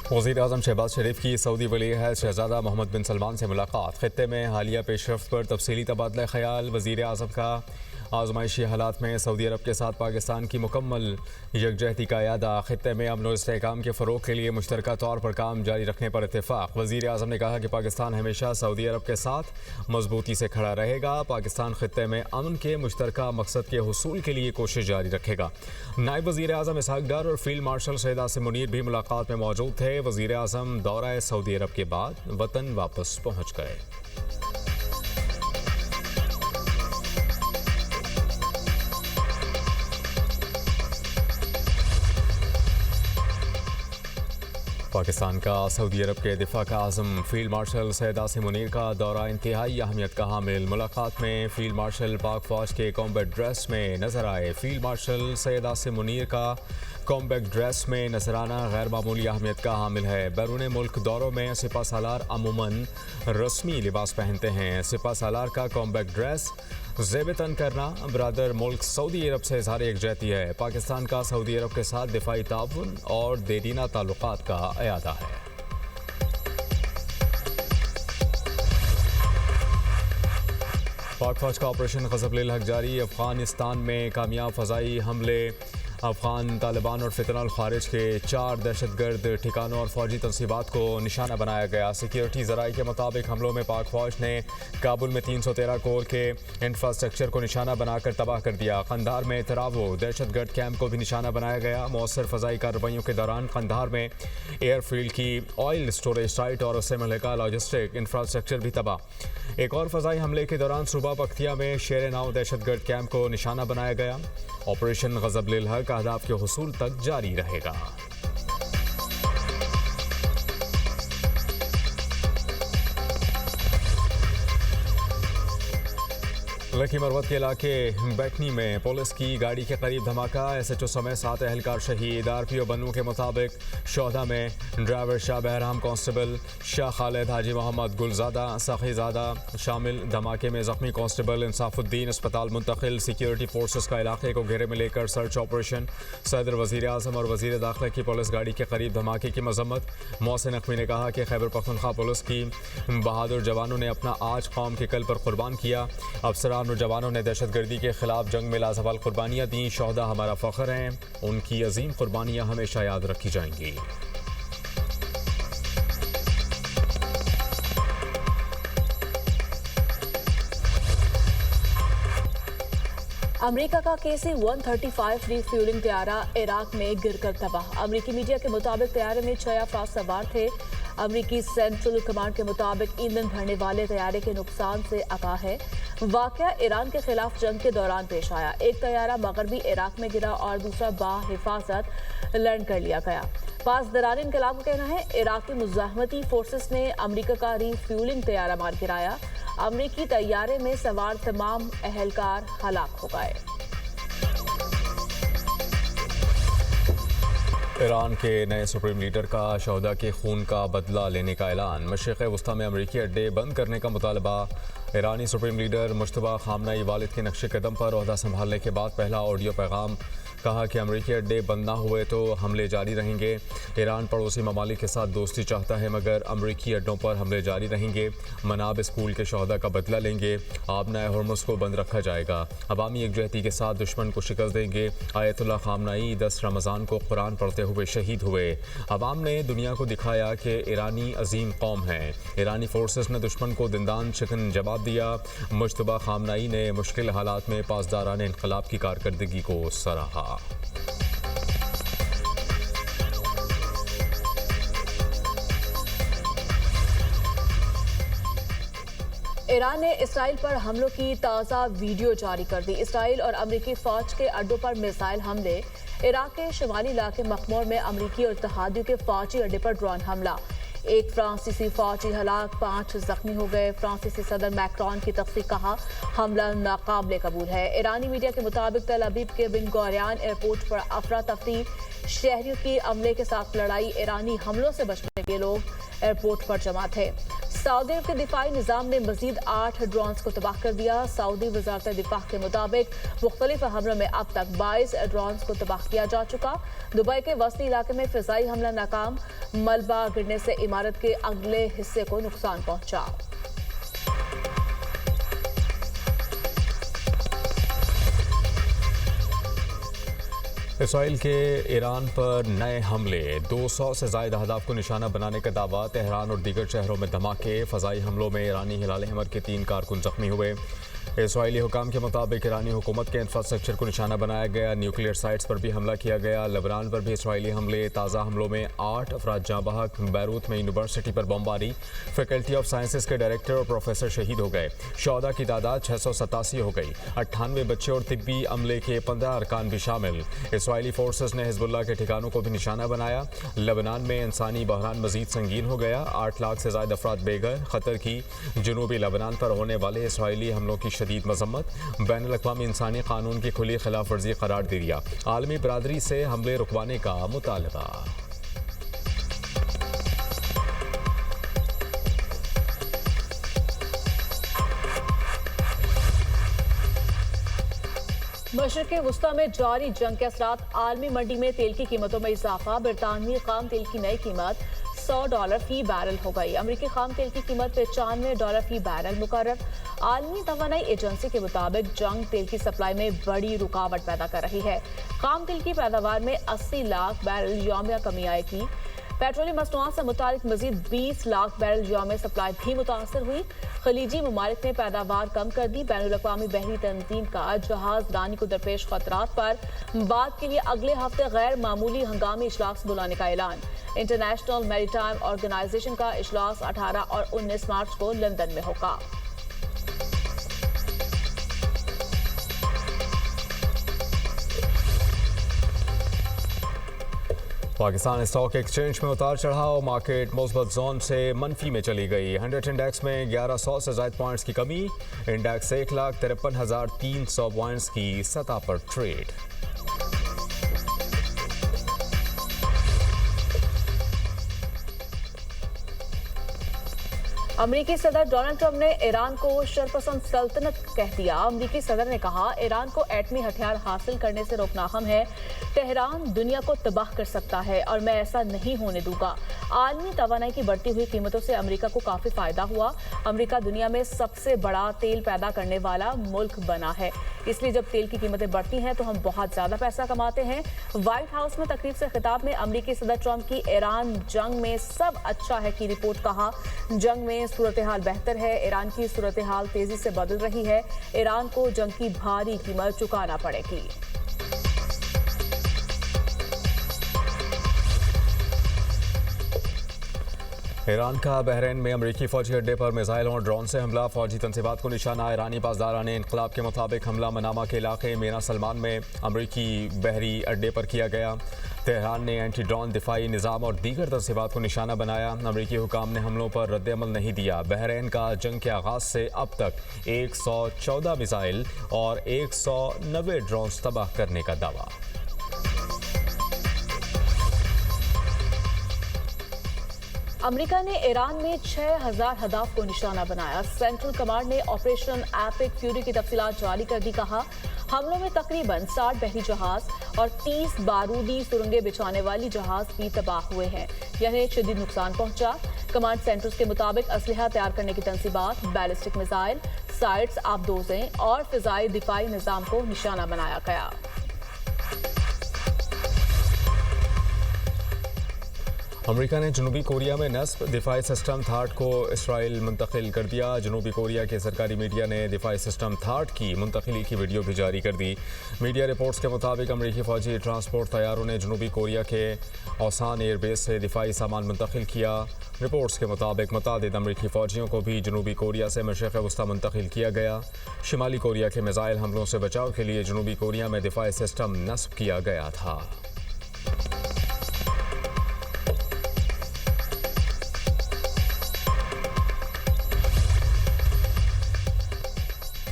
वज़ीर-ए-आज़म शहबाज शरीफ की सऊदी वली-ए-अहद शहज़ादा मोहम्मद बिन सलमान से मुलाकात। खित्ते में हालिया पेशरफ्त पर तफसीली तबादला ख्याल। वज़ीर-ए-आज़म का आज़माइशी हालात में सऊदी अरब के साथ पाकिस्तान की मुकम्मल यकजहती का यादा। खित्ते में अमन और इस्तेहकाम के फ़रोग़ के लिए मुश्तरका तौर पर काम जारी रखने पर इत्तेफ़ाक़। वज़ीर-ए-आज़म ने कहा कि पाकिस्तान हमेशा सऊदी अरब के साथ मजबूती से खड़ा रहेगा। पाकिस्तान खित्ते में अमन के मुश्तरका मकसद के हुसूल के लिए कोशिश जारी रखेगा। नायब वज़ीर-ए-आज़म इसहाक़ डार और फील्ड मार्शल सैयद आसिम मुनीर भी मुलाकात में मौजूद थे। वज़ीर-ए-आज़म दौरा सऊदी अरब के बाद वतन वापस पहुँच गए। पाकिस्तान का सऊदी अरब के दिफा का आज़म फील्ड मार्शल सैयद आसिम मुनीर का दौरा इंतहाई अहमियत का हामिल। मुलाकात में फील्ड मार्शल पाक फ़ौज के कॉम्बैट ड्रेस में नजर आए। फील्ड मार्शल सैयद आसिम मुनीर का कॉम्बैट ड्रेस में नजर आना गैर मामूली अहमियत का हामिल है। बैरून मुल्क दौरों में सिपा सालार अमूमन रस्मी लिबास पहनते हैं। सिपा सालार का कॉम्बैट ड्रेस ज़ेब तन करना बरादर मुल्क सऊदी अरब से इज़हार यकजहती है। पाकिस्तान का सऊदी अरब के साथ दिफाई ताउन और देरीना ताल्लुकात का अयादा है। पाक फौज का ऑपरेशन ग़ज़ब-ए हक़ जारी। अफगानिस्तान में कामयाब फ़ज़ाई हमले। अफगान तालिबान और फितनल खारिज के 4 दहशतगर्द ठिकानों और फौजी तनसीबात को निशाना बनाया गया। सिक्योरिटी ज़राई के मुताबिक हमलों में पाक फौज ने काबुल में 313 कोर के इंफ्रास्ट्रक्चर को निशाना बनाकर तबाह कर दिया। कंधार में तरावो दहशतगर्द कैंप को भी निशाना बनाया गया। मौसर फ़ज़ाई कार्रवाइयों के दौरान कंधार में एयरफील्ड की ऑयल स्टोरेज साइट और उससे मुल्हिका लॉजिस्टिक इंफ्रास्ट्रक्चर भी तबाह। एक और फ़ज़ाई हमले के दौरान सूबा पख्तिया में शेर नाव दहशतगर्द कैंप को निशाना बनाया गया। ऑपरेशन ग़ज़ब-ए हक़ अहदाफ के हुसूल तक जारी रहेगा। लकी मरवत के इलाके बैठनी में पुलिस की गाड़ी के करीब धमाका। SHO समेत 7 एहलकार शहीद। RPO बनू के मुताबिक शोहदा में ड्राइवर शाह बहराम, कांस्टेबल शाह खालिद, हाजी मोहम्मद गुलजादा, सखीजादा शामिल। धमाके में जख्मी कांस्टेबल इंसाफुद्दीन अस्पताल मुंतकिल। सिक्योरिटी फोर्सेस का इलाके को घेरे में लेकर सर्च ऑपरेशन। सदर वज़ीर-ए-आज़म और वज़ीर दाखिला की पुलिस गाड़ी के करीब धमाके की मजम्मत। मोहसिन नकवी ने कहा कि खैबर पख्तूनख्वा पुलिस की बहादुर जवानों ने अपना आज कौम के कल पर कुर्बान किया। अफसरान और जवानों ने दहशतगर्दी के खिलाफ जंग में लाजवाल कुर्बानियाँ दी। शोहदा हमारा फ़ख्र हैं, उनकी अजीम कुर्बानियाँ हमेशा याद रखी जाएंगी। अमेरिका का KC-135 रिफ्यूलिंग तैयारा इराक में गिरकर तबाह। अमेरिकी मीडिया के मुताबिक तैयारे में 6 अफराद सवार थे। अमेरिकी सेंट्रल कमांड के मुताबिक ईंधन भरने वाले तैयारे के नुकसान से आगाह है। वाकया ईरान के खिलाफ जंग के दौरान पेश आया। एक तैयारा मगरबी इराक में गिरा और दूसरा बाहिफाजत लैंड कर लिया गया। पासदारान इनकलाब का कहना है इराकी मुजाहमती फोर्सेस ने अमेरिका का रिफ्यूलिंग तैयारा मार गिराया। अमेरिकी तैयारे में सवार तमाम अहलकार हलाक हो गए। ईरान के नए सुप्रीम लीडर का शोहदा के खून का बदला लेने का ऐलान। मशरिक़ वस्ता में अमरीकी अड्डे बंद करने का मुतालबा। ईरानी सुप्रीम लीडर मुश्तबा खामनाई वालिद के नक्शे कदम पर ओहदा संभालने के बाद पहला ऑडियो पैगाम। कहा कि अमरीकी अड्डे बंद ना हुए तो हमले जारी रहेंगे। ईरान पड़ोसी ममालिक के साथ दोस्ती चाहता है मगर अमरीकी अड्डों पर हमले जारी रहेंगे। मनाब स्कूल के शोहदा का बदला लेंगे। आबनाए हुर्मुज़ को बंद रखा जाएगा। अवामी एकजहती के साथ दुश्मन को शिकस्त देंगे। आयतुल्लाह खामनाई 10 रमज़ान को कुरान पढ़ते हुए शहीद हुए। अवाम ने दुनिया को दिखाया कि ईरानी अजीम कौम है। ईरानी फोर्सेस ने दुश्मन को दिंदान शिकन जवाब दिया। मुश्तबा खामनाई ने मुश्किल हालात में पासदारान इनकलाब की कारकर्दगी को सराहा। ईरान ने इसराइल पर हमलों की ताज़ा वीडियो जारी कर दी। इसराइल और अमरीकी फौज के अड्डों पर मिसाइल हमले। इराक के शुमाली इलाके मखमूर में अमरीकी और इत्तेहादियों के फौजी अड्डे पर ड्रोन हमला। एक फ्रांसीसी फौजी हलाक, 5 जख्मी हो गए। फ्रांसीसी सदर मैक्रोन की तस्दीक, कहा हमला नाकाबिले कबूल है। ईरानी मीडिया के मुताबिक तल अबीब के बिन गोरियान एयरपोर्ट पर अफरा तफरी। शहरियों की अमले के साथ लड़ाई। ईरानी हमलों से बचने के लोग एयरपोर्ट पर जमा थे। सऊदी अरब के दिफाई निज़ाम ने मजीद 8 ड्रोन्स को तबाह कर दिया। सऊदी वजारत दिफा के मुताबिक मुख्तलिफ हमलों में अब तक 22 ड्रोन्स को तबाह किया जा चुका। दुबई के वस्ती इलाके में फिजाई हमला नाकाम, मलबा गिरने से इमारत के अगले हिस्से को नुकसान पहुंचा। इसराइल के ईरान पर नए हमले, 200 से ज़ायद अहदाफ को निशाना बनाने का दावा। तेहरान और दीगर शहरों में धमाके, फ़ज़ाई हमलों में ईरानी हिलाल अहमर के 3 कारकुन जख्मी हुए। इसराइली हुकाम के मुताबिक ईरानी हुकूमत के इंफ्रास्ट्रक्चर को निशाना बनाया गया। न्यूक्लियर साइट्स पर भी हमला किया गया। लेबनान पर भी इसराइली हमले, ताज़ा हमलों में 8 अफराद जाँ बहक। बैरूत में यूनिवर्सिटी पर बमबारी, फैकल्टी ऑफ साइंसेस के डायरेक्टर और प्रोफेसर शहीद हो गए। शहदा की तादाद 687 हो गई। 98 बच्चे और तिब्बी अमले के 15 अरकान भी शामिल। इसराइली फोर्सेस ने हिजबुल्लाह के ठिकानों को भी निशाना बनाया। लेबनान में इंसानी बहरान मजीद संगीन हो गया। 8 लाख से ज़ायद अफराद बेघर। खतर की जनूबी लेबनान पर होने वाले इसराइली हमलों की शदीद मजम्मत, बैनुल-अक़वामी इंसानी कानून की खुली खिलाफ वर्जी करार दे दिया। आलमी बरादरी से हमले रुकवाने का मुतालबा। मशरिक़ वुस्ता में जारी जंग के असरात, आलमी मंडी में तेल की कीमतों में इजाफा। बरतानवी खाम तेल की नई कीमत $100 फी बैरल हो गई। अमरीकी खाम तेल की कीमत $95 फी बैरल मुकर्रर। आलमी तवानाई एजेंसी के मुताबिक जंग तेल की सप्लाई में बड़ी रुकावट पैदा कर रही है। खाम तेल की पैदावार में 80 लाख बैरल यौमिया कमी आएगी। पेट्रोलियम मसनूआत से मुतालिक मजीद 20 लाख बैरल यौमिया सप्लाई भी मुतासर हुई। खलीजी ममालिक ने पैदावार कम कर दी। बैनुल-अक़वामी बहरी तंजीम का जहाज रानी को दरपेश खतरात पर बात के लिए अगले हफ्ते गैर मामूली हंगामी इजलास बुलाने का ऐलान। इंटरनेशनल मैरीटाइम ऑर्गेनाइजेशन का इजलास 18 और 19 मार्च को लंदन में होगा। पाकिस्तान स्टॉक एक्सचेंज में उतार चढ़ाव, मार्केट मुस्बत जोन से मनफी में चली गई। 100 इंडेक्स में 1100 से ज़ायद पॉइंट्स की कमी। इंडेक्स 1,53,300 पॉइंट्स की सतह पर ट्रेड। अमरीकी सदर डोनाल्ड ट्रंप ने ईरान को शरपसंद सल्तनत कह दिया। अमरीकी सदर ने कहा, ईरान को एटमी हथियार हासिल करने से रोकना अहम है। तेहरान दुनिया को तबाह कर सकता है और मैं ऐसा नहीं होने दूंगा। आलमी तवानाई की बढ़ती हुई कीमतों से अमरीका को काफी फायदा हुआ। अमरीका दुनिया में सबसे बड़ा तेल पैदा करने वाला मुल्क बना है, इसलिए जब तेल की कीमतें बढ़ती हैं तो हम बहुत ज्यादा पैसा कमाते हैं। व्हाइट हाउस में तकरीब से खिताब में अमरीकी सदर ट्रंप की ईरान जंग में सब अच्छा है की रिपोर्ट, कहा जंग में सूरत हाल बेहतर है। ईरान की सूरत हाल तेजी से बदल रही है। ईरान को जंग की भारी कीमत चुकाना पड़ेगी। ईरान का बहरीन में अमरीकी फौजी अड्डे पर मिसाइल और ड्रोन से हमला, फौजी तनसीबात को निशाना। ईरानी पासदारान इनकलाब के मुताबिक हमला मनामा के इलाके मीना सलमान में अमरीकी बहरी अड्डे पर किया गया। तेहरान ने एंटी ड्रोन दिफाई निज़ाम और दीगर तनसीबात को निशाना बनाया। अमरीकी हुकाम ने हमलों पर रद्द-ए-अमल नहीं दिया। बहरीन का जंग के आगाज़ से अब तक 114 मिसाइल और 190 ड्रोन तबाह करने का दावा। अमेरिका ने ईरान में 6000 हदाफ को निशाना बनाया। सेंट्रल कमांड ने ऑपरेशन एपिक फ्यूरी की तफसीलात जारी कर दी। कहा, हमलों में तकरीबन 60 बहरी जहाज और 30 बारूदी सुरंगें बिछाने वाली जहाज भी तबाह हुए हैं, यानी शदीद नुकसान पहुंचा। कमांड सेंटर्स के मुताबिक असलहा तैयार करने की तनसीबात, बैलिस्टिक मिसाइल, साइट्स, आबदोजें और फिजाई दिफाई निज़ाम को निशाना बनाया गया। अमेरिका ने जनूबी कोरिया में नस्ब दिफाई सिस्टम थाट को इसराइल मुंतकिल कर दिया। जनूबी कोरिया के सरकारी मीडिया ने दिफाई सिस्टम थाट की मुंतकिली की वीडियो भी जारी कर दी। मीडिया रिपोर्ट्स के मुताबिक अमेरिकी फौजी ट्रांसपोर्ट तैयारों ने जनूबी कोरिया के औसान एयरबेस से दिफाई सामान मुंतकिल किया। रिपोर्ट्स के मुताबिक मुतादिद अमेरिकी फौजियों को भी जनूबी कोरिया से मशरिक़ वस्ता मुंतकिल किया गया। शिमाली कोरिया के मिसाइल हमलों से बचाव के लिए जनूबी कोरिया में दिफाई सिस्टम नस्ब किया गया था।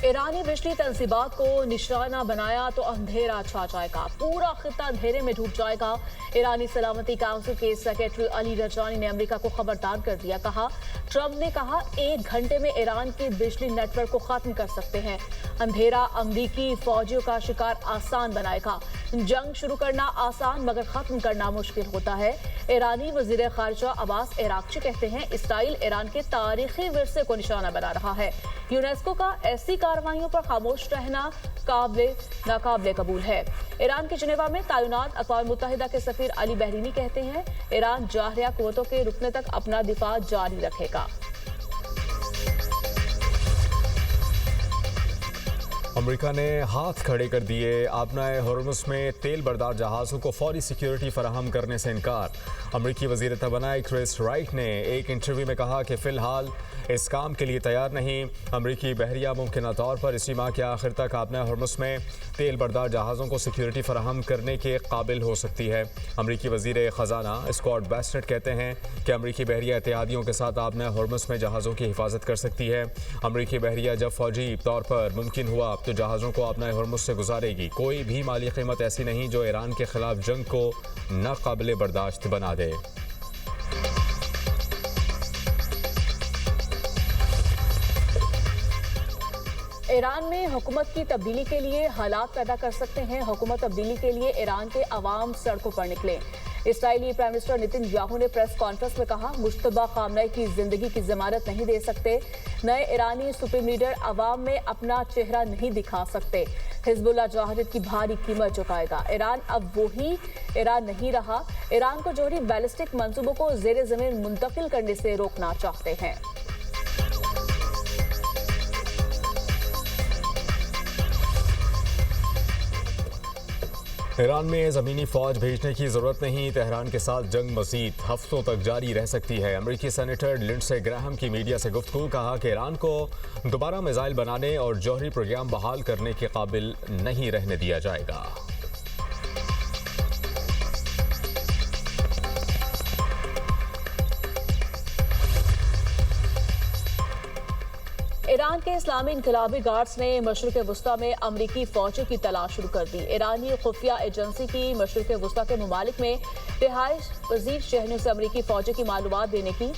ईरान ईरानी बिजली तंसीबात को निशाना बनाया तो अंधेरा छा जाएगा, पूरा खित्ता अंधेरे में डूब जाएगा। ईरानी सलामती काउंसिल के सेक्रेटरी अली रजानी ने अमेरिका को खबरदार कर दिया। कहा, ट्रंप ने कहा 1 घंटे में ईरान के बिजली नेटवर्क को खत्म कर सकते हैं। अंधेरा अमरीकी फौजियों का शिकार आसान बनाएगा। जंग शुरू करना आसान मगर खत्म करना मुश्किल होता है। ईरानी वजीर खारजा अब्बास इराक्ची कहते हैं, इसराइल ईरान के तारीखी विरसे को निशाना बना रहा है। यूनेस्को का ऐसी कार्रवाइयों पर खामोश रहना नाकाबिले कबूल है। ईरान के जिनेवा में तैनात अक़वाम मुत्तहिदा के सफीर अली बहरीनी कहते हैं, ईरान जाहरिया क़ुव्वतों के रुकने तक अपना दिफा जारी रखेगा। अमेरिका ने हाथ खड़े कर दिए। आबनाए हॉर्मुज़ में तेल बरदार जहाज़ों को फौरी सिक्योरिटी फराहम करने से इनकार। अमेरिकी वज़ीर तवानाई क्रिस राइट ने एक इंटरव्यू में कहा कि फ़िलहाल इस काम के लिए तैयार नहीं। अमेरिकी बहरिया मुमकिन तौर पर इसी माह के आखिर तक आबनाए हॉर्मुज़ में तेल बरदार जहाज़ों को सिक्योरिटी फराहम करने के काबिल हो सकती है। अमेरिकी वज़ीर ख़जाना स्कॉट बेस्नेट कहते हैं कि अमेरिकी बहरिया इत्तेहादियों के साथ आबनाए हॉर्मुज़ में जहाज़ों की हिफाजत कर सकती है। अमेरिकी बहरिया जब फौजी तौर पर मुमकिन हुआ तो जहाज़ों को आबनाए हॉर्मुज़ से गुजारेगी। कोई भी माली कीमत ऐसी नहीं जो ईरान के खिलाफ जंग को नाकाबिले बर्दाश्त बना दे। ईरान में हुकूमत की तब्दीली के लिए हालात पैदा कर सकते हैं। हुकूमत तब्दीली के लिए ईरान के अवाम सड़कों पर निकले। इसराइली प्राइम मिनिस्टर नेतन्याहू ने प्रेस कॉन्फ्रेंस में कहा, मुश्तबा खामनेई की जिंदगी की जमानत नहीं दे सकते। नए ईरानी सुप्रीम लीडर अवाम में अपना चेहरा नहीं दिखा सकते। हिजबुल्लाह जहादियत की भारी कीमत चुकाएगा। ईरान अब वही ईरान नहीं रहा। ईरान को जोहरी बैलिस्टिक मंसूबों को जेर जमीन मुंतकिल करने से रोकना चाहते हैं। ईरान में ज़मीनी फ़ौज भेजने की ज़रूरत नहीं। तेहरान के साथ जंग मज़ीद हफ्तों तक जारी रह सकती है। अमेरिकी सेनेटर लिंडसे ग्राहम की मीडिया से गुफ्तगू। कहा कि ईरान को दोबारा मिसाइल बनाने और जौहरी प्रोग्राम बहाल करने के काबिल नहीं रहने दिया जाएगा। ईरान के इस्लामी इनकलाबी गार्ड्स ने मशरिक़ वस्ता में अमरीकी फौजों की तलाश शुरू कर दी। ईरानी खुफिया एजेंसी की मशरिक़ वस्ता के ममालिक में रिहाइश पज़ीर शहरियों से अमरीकी फौजों की मालूमात देने की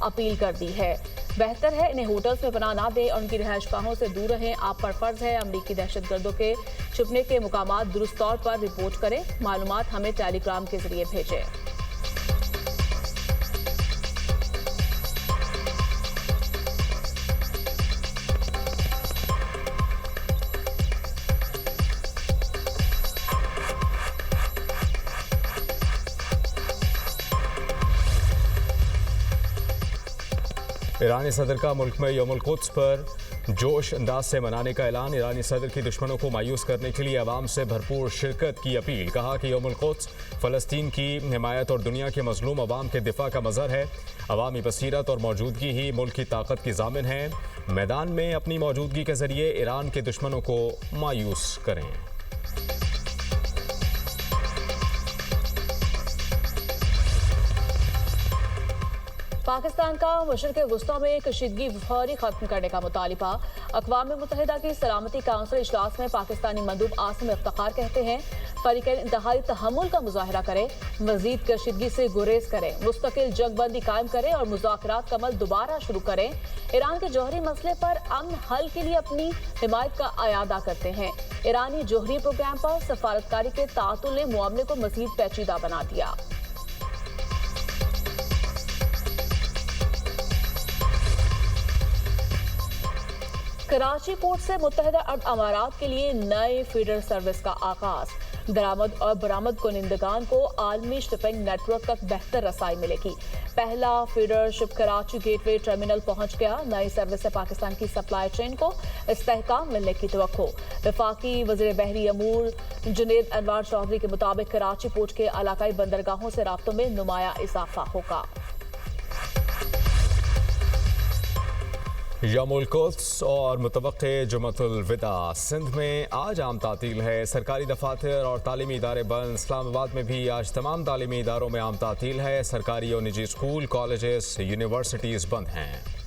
अपील कर दी है। बेहतर है इन्हें होटल्स में पनाह ना दें और उनकी रिहाइश गाहों से दूर रहें। आप पर फर्ज है अमरीकी दहशतगर्दों के छुपने के मुकामात दुरुस्त तौर पर रिपोर्ट करें। मालूमात हमें टेलीग्राम के जरिए भेजें। ईरानी सदर का मुल्क में यौमुल कुद्स पर जोश अंदाज से मनाने का ऐलान। ईरानी सदर की दुश्मनों को मायूस करने के लिए अवाम से भरपूर शिरकत की अपील। कहा कि यौमुल कुद्स फ़लस्तीन की हिमायत और दुनिया के मजलूम अवाम के दिफा का मज़हर है। अवामी बसीरत और मौजूदगी ही मुल्क की ताकत की ज़ामिन है। मैदान में अपनी मौजूदगी के ज़रिए ईरान के दुश्मनों को मायूस करें। पाकिस्तान का मशरिक़ वस्ता में कशीदगी फौरी खत्म करने का मुतालिबा। अक़वाम मुत्तहिदा की सलामती काउंसिल इजलास में पाकिस्तानी मंदूब आसिम इफ्तिखार कहते हैं, फरीक़ैन इंतहाई तहम्मुल का मुज़ाहरा करें, मज़ीद कशीदगी से गुरेज करें, मुस्तकिल जंगबंदी कायम करें और मुज़ाकरात का अमल दोबारा शुरू करें। ईरान के जौहरी मसले पर अमन हल के लिए अपनी हिमायत का अयादा करते हैं। ईरानी जौहरी प्रोग्राम पर सफारतकारी के तातुल ने मामले को मज़ीद पेचीदा बना दिया। कराची पोर्ट से मुत्तहिदा अरब अमारात के लिए नए फीडर सर्विस का आगाज। दरामद और बरामद कुनिंदगान को आलमी शिपिंग नेटवर्क तक बेहतर रसाई मिलेगी। पहला feeder ship Karachi gateway terminal पहुंच गया। नई सर्विस से पाकिस्तान की सप्लाई चेन को इस्तेहकाम मिलने की तवक्को। वफाकी वज़ीर बहरी अमूर जुनेद अनवार चौधरी के मुताबिक कराची पोर्ट के इलाकाई बंदरगाहों से राब्तों में नुमाया इजाफा होगा। यौमुल कुद्स और मुतवक्के जुमअतुल विदा। सिंध में आज आम तातील है। सरकारी दफातर और तालीमी इदारे बंद। इस्लामाबाद में भी आज तमाम तालीमी इदारों में आम तातील है। सरकारी और निजी स्कूल, कॉलेजेस, यूनिवर्सिटीज़ बंद हैं।